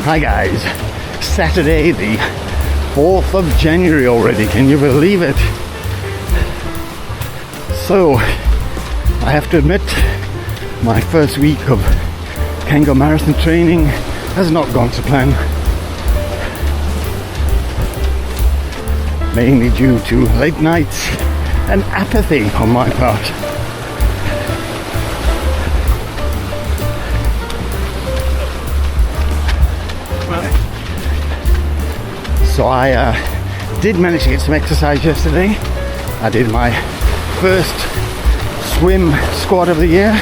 Hi guys, Saturday the 4th of January already, can you believe it? So, I have to admit, my first week of Kango Marathon training has not gone to plan. Mainly due to late nights and apathy on my part. So I did manage to get some exercise yesterday. I did my first swim squat of the year.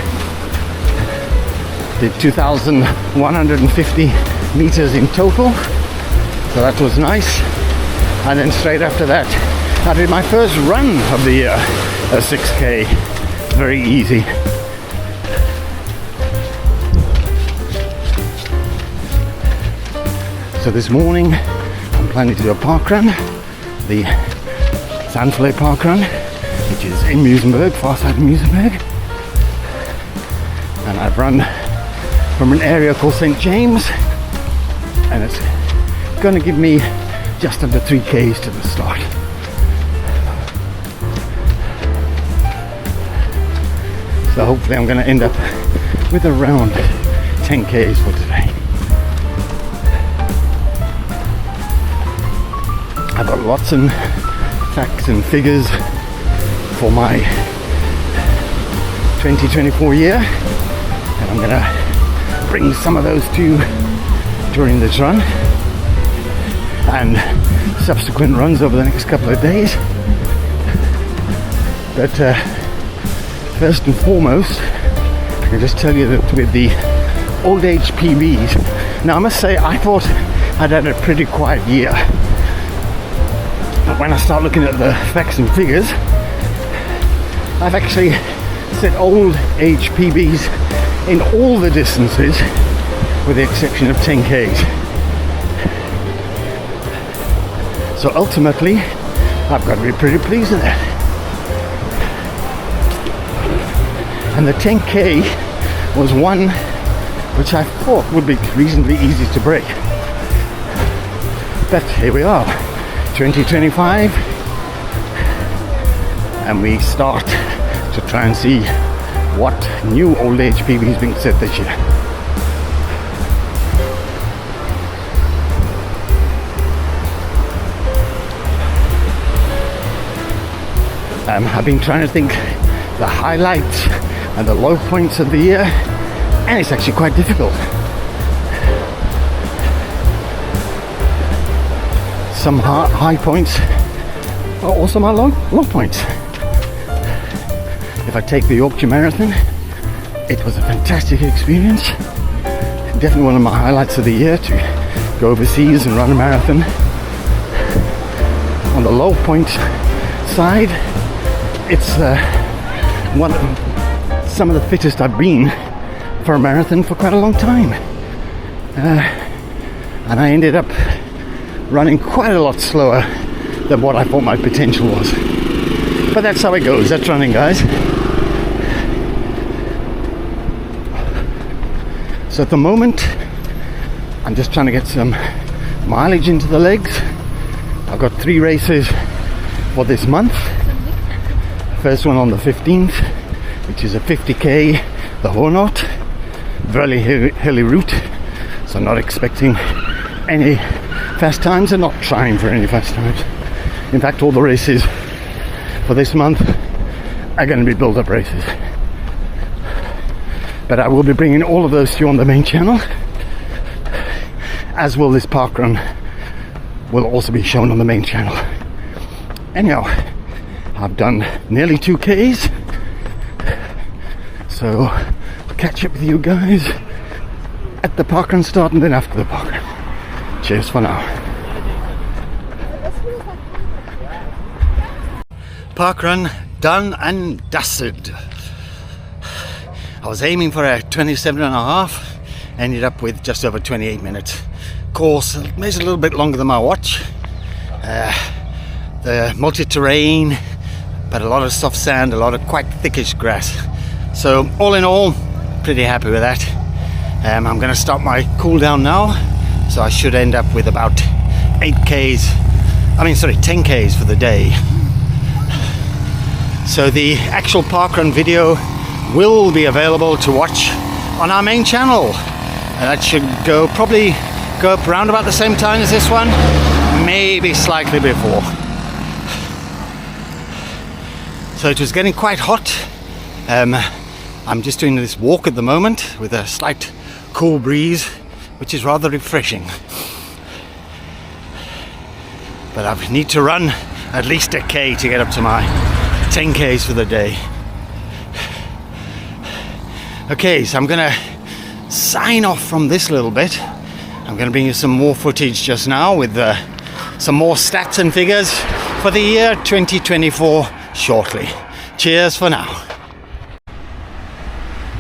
Did 2,150 meters in total. So that was nice. And then straight after that, I did my first run of the year, a 6K. Very easy. So this morning, I'm planning to do a parkrun, the Zandvlei parkrun, which is in Muizenberg, far side of Muizenberg. And I've run from an area called St. James, and it's going to give me just under 3Ks to the start. So hopefully I'm going to end up with around 10Ks for today. I've got lots of facts and figures for my 2024 year, and I'm going to bring some of those to you during this run and subsequent runs over the next couple of days. But first and foremost, I can just tell you that with the old age PBs, now I must say I thought I'd had a pretty quiet year. But when I start looking at the facts and figures, I've actually set old age PBs in all the distances with the exception of 10Ks. So ultimately, I've got to be pretty pleased with that. And the 10K was one which I thought would be reasonably easy to break. But here we are. 2025, and we start to try and see what new old age PB is being set this year. I've been trying to think the highlights and the low points of the year, and it's actually quite difficult. Some high points are also my low points. If I take the Yorkshire Marathon, it was a fantastic experience. Definitely one of my highlights of the year to go overseas and run a marathon. On the low point side, it's some of the fittest I've been for a marathon for quite a long time. And I ended up running quite a lot slower than what I thought my potential was. But that's how it goes. That's running, guys. So at the moment, I'm just trying to get some mileage into the legs. I've got 3 races for this month. First one on the 15th, which is a 50K, the Hornot. Very hilly route, so I'm not expecting any fast times and not trying for any fast times. In fact, all the races for this month are going to be build-up races. But I will be bringing all of those to you on the main channel, as will this parkrun will also be shown on the main channel. Anyhow, I've done nearly 2Ks, so I'll catch up with you guys at the parkrun start and then after the parkrun. Cheers for now. Parkrun done and dusted. I was aiming for a 27.5, ended up with just over 28 minutes. Course measured a little bit longer than my watch. The multi-terrain, but a lot of soft sand, a lot of quite thickish grass. So all in all, pretty happy with that. I'm going to start my cool down now so I should end up with about 10Ks for the day. So the actual parkrun video will be available to watch on our main channel, and that should probably go up around about the same time as this one, maybe slightly before. So it was getting quite hot. I'm just doing this walk at the moment with a slight cool breeze, which is rather refreshing. But I need to run at least a K to get up to my 10Ks for the day. Okay, so I'm gonna sign off from this little bit. I'm gonna bring you some more footage just now with some more stats and figures for the year 2024 shortly. Cheers for now.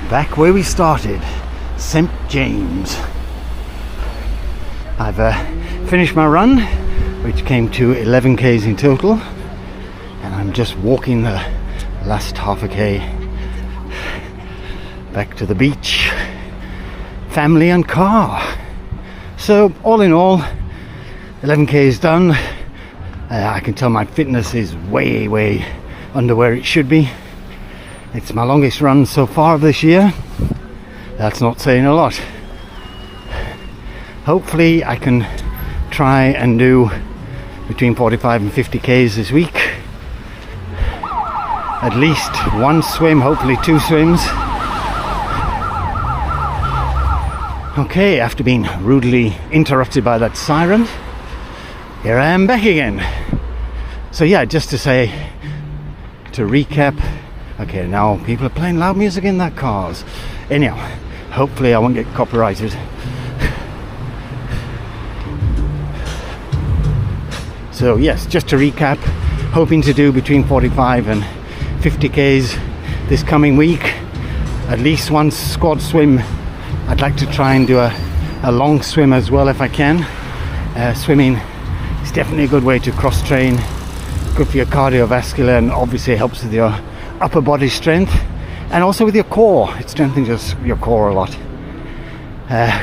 Back where we started, St. James. I've finished my run, which came to 11Ks in total, and I'm just walking the last half a K back to the beach, family and car. So all in all, 11Ks done. I can tell my fitness is way under where it should be. It's my longest run so far this year. That's not saying a lot. Hopefully I can try and do between 45 and 50Ks this week. At least one swim, hopefully 2 swims. Okay, after being rudely interrupted by that siren, here I am back again. So yeah, just to recap. Okay, now people are playing loud music in their cars. Anyhow, hopefully I won't get copyrighted. So yes, just to recap, hoping to do between 45 and 50Ks this coming week. At least one squad swim. I'd like to try and do a long swim as well if I can. Swimming is definitely a good way to cross train. Good for your cardiovascular, and obviously helps with your upper body strength and also with your core. It strengthens your core a lot.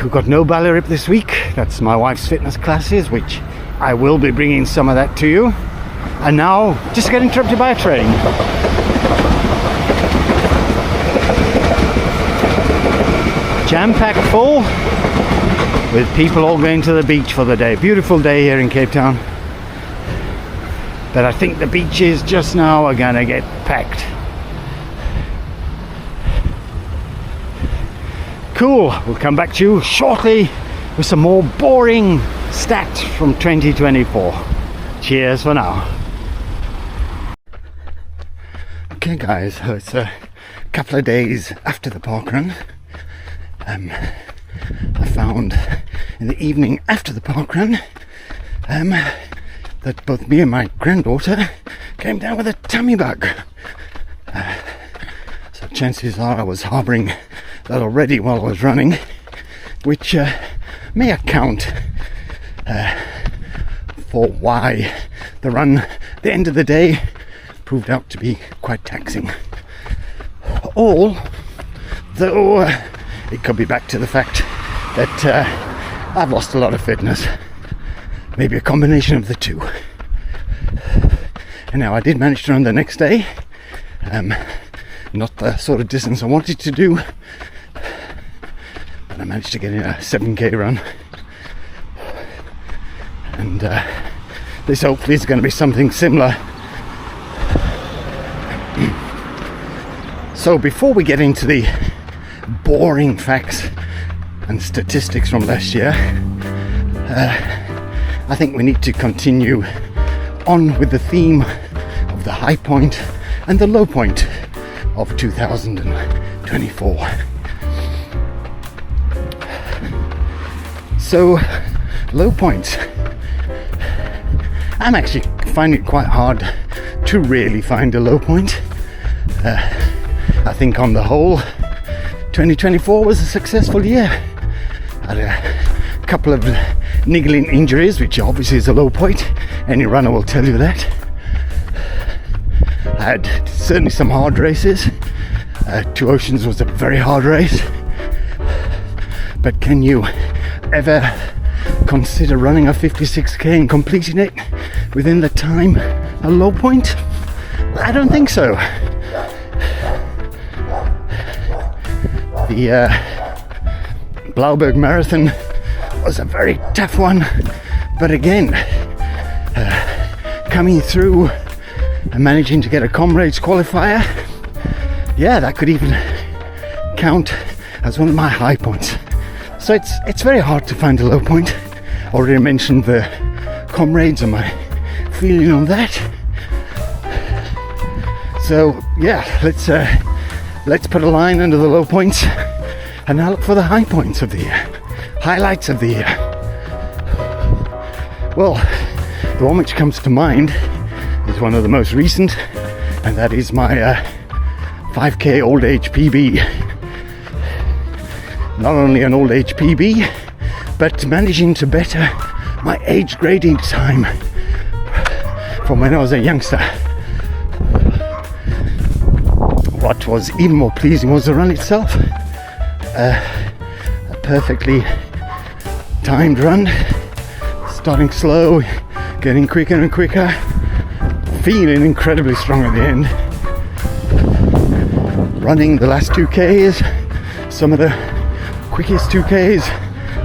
We've got no ballet rip this week. That's my wife's fitness classes, which I will be bringing some of that to you. And now just get interrupted by a train. Jam-packed full with people all going to the beach for the day. Beautiful day here in Cape Town, but I think the beaches just now are gonna get packed. Cool, we'll come back to you shortly with some more boring stats from 2024. Cheers for now. Okay guys, so it's a couple of days after the parkrun. I found in the evening after the parkrun that both me and my granddaughter came down with a tummy bug. So chances are I was harbouring that already while I was running, which may account for why the run at the end of the day proved out to be quite taxing. Although it could be back to the fact that I've lost a lot of fitness. Maybe a combination of the two. And now I did manage to run the next day. Not the sort of distance I wanted to do, but I managed to get in a 7K run. And this hopefully is going to be something similar. So before we get into the boring facts and statistics from last year, I think we need to continue on with the theme of the high point and the low point of 2024. So, low points. I'm actually finding it quite hard to really find a low point. I think on the whole, 2024 was a successful year. I had a couple of niggling injuries, which obviously is a low point. Any runner will tell you that. I had certainly some hard races. Two Oceans was a very hard race. But can you ever consider running a 56k and completing it within the time a low point? I don't think so. The Blauberg Marathon was a very tough one, but again, coming through and managing to get a comrades qualifier, yeah, that could even count as one of my high points. So it's very hard to find a low point. Already mentioned the comrades and my feeling on that. So yeah, let's put a line under the low points and now look for the high points of the year, highlights of the year. Well, the one which comes to mind is one of the most recent, and that is my 5k old age PB. Not only an old age PB, but managing to better my age grading time from when I was a youngster. What was even more pleasing was the run itself. A perfectly timed run, starting slow, getting quicker and quicker, feeling incredibly strong at the end. Running the last 2Ks, some of the quickest 2Ks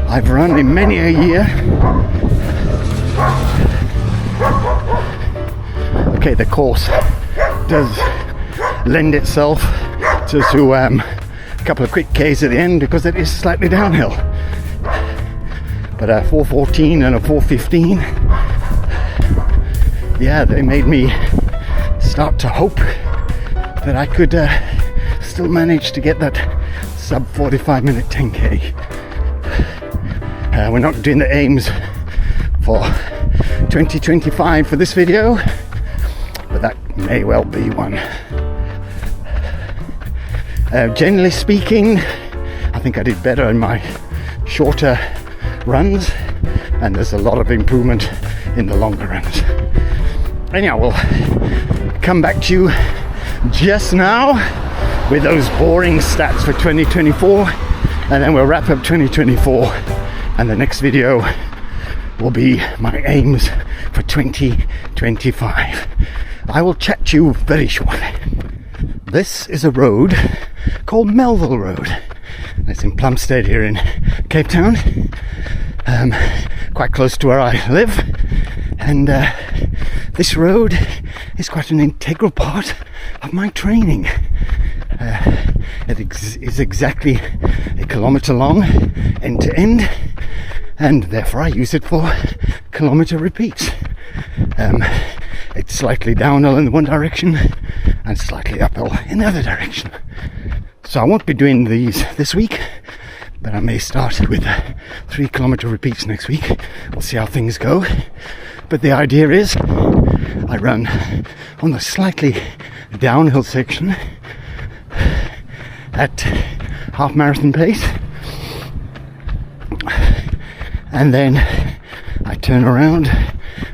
I've run in many a year. Okay, the course does lend itself to a couple of quick Ks at the end because it is slightly downhill. But a 4:14 and a 4:15, yeah, they made me start to hope that I could still manage to get that sub 45 minute 10k. We're not doing the aims for 2025 for this video, but that may well be one. Generally speaking, I think I did better in my shorter runs, and there's a lot of improvement in the longer runs. Anyhow, we'll come back to you just now with those boring stats for 2024, and then we'll wrap up 2024, and the next video will be my aims for 2025. I will chat to you very shortly. This is a road called Melville Road. It's in Plumstead here in Cape Town, quite close to where I live, and this road is quite an integral part of my training. It is exactly 1 kilometre long, end to end, and therefore I use it for kilometre repeats. It's slightly downhill in one direction and slightly uphill in the other direction. So I won't be doing these this week, but I may start with 3 kilometre repeats next week. We'll see how things go. But the idea is I run on the slightly downhill section at half marathon pace, and then I turn around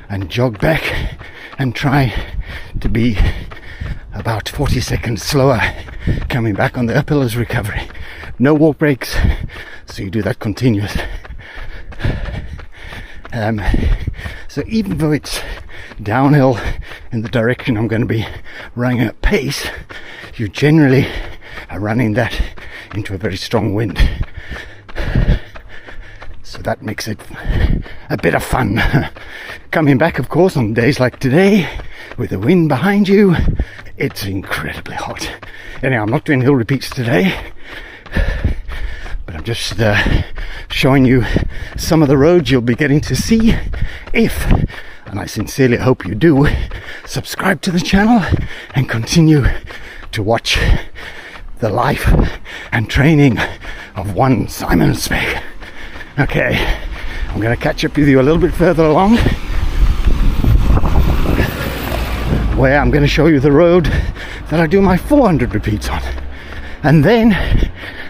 and jog back and try to be about 40 seconds slower coming back on the uphill as recovery. No walk breaks, so you do that continuous. So even though it's downhill in the direction I'm going to be running at pace, you generally are running that into a very strong wind. So that makes it a bit of fun. Coming back, of course, on days like today, with the wind behind you, it's incredibly hot. Anyhow, I'm not doing hill repeats today, but I'm just showing you some of the roads you'll be getting to see if, and I sincerely hope you do, subscribe to the channel and continue to watch the life and training of one Simon Speg. Okay, I'm going to catch up with you a little bit further along, where I'm going to show you the road that I do my 400 repeats on, and then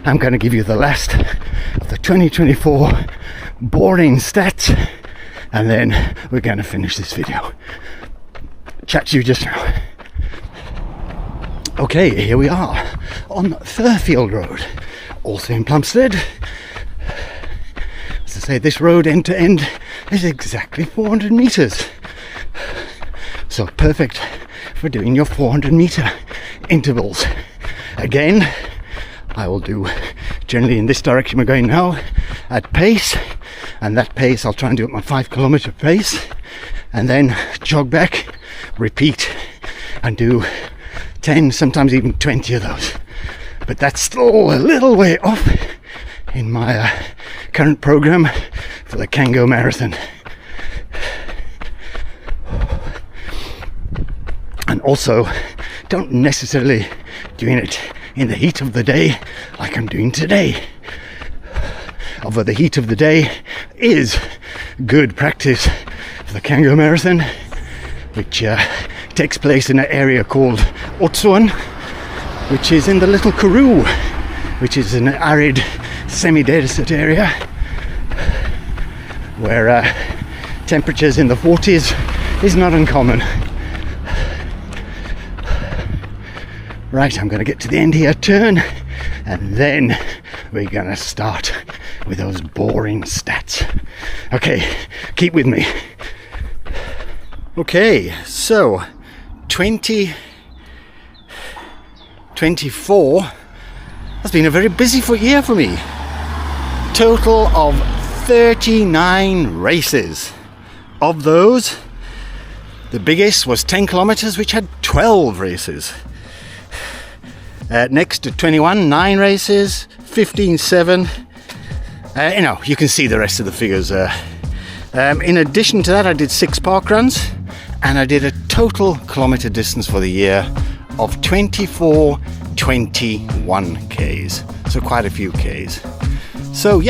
I'm going to give you the last of the 2024 boring stats, and then we're going to finish this video. Chat to you just now. Okay, here we are on Fairfield Road, also in Plumstead. This is say this road end to end is exactly 400 meters. So perfect for doing your 400 meter intervals. Again, I will do generally in this direction we're going now at pace, and that pace I'll try and do at my 5 kilometer pace, and then jog back, repeat, and do 10, sometimes even 20 of those. But that's still a little way off in my current program for the Kango Marathon. And also, don't necessarily doing it in the heat of the day like I'm doing today. Although the heat of the day is good practice for the Kango Marathon, which takes place in an area called Twooceans, which is in the Little Karoo, which is an arid semi-desert area where temperatures in the 40s is not uncommon. Right, I'm going to get to the end here, turn, and then we're going to start with those boring stats. Okay, keep with me. Okay, so 2024 has been a very busy year for me. Total of 39 races. Of those, the biggest was 10 kilometers, which had 12 races. Next to 21, 9 races, 15, 7. You can see the rest of the figures there. In addition to that, I did 6 parkruns, and I did a total kilometer distance for the year of 21 Ks. So quite a few Ks. So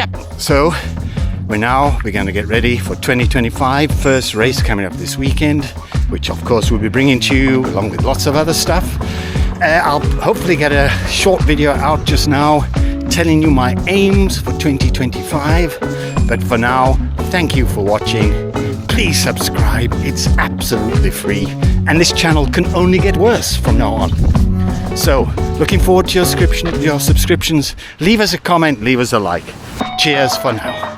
we're going to get ready for 2025, first race coming up this weekend, which of course we'll be bringing to you along with lots of other stuff. I'll hopefully get a short video out just now telling you my aims for 2025. But for now, thank you for watching. Please subscribe, it's absolutely free. And this channel can only get worse from now on. So, looking forward to your subscriptions. Leave us a comment, leave us a like. Cheers for now.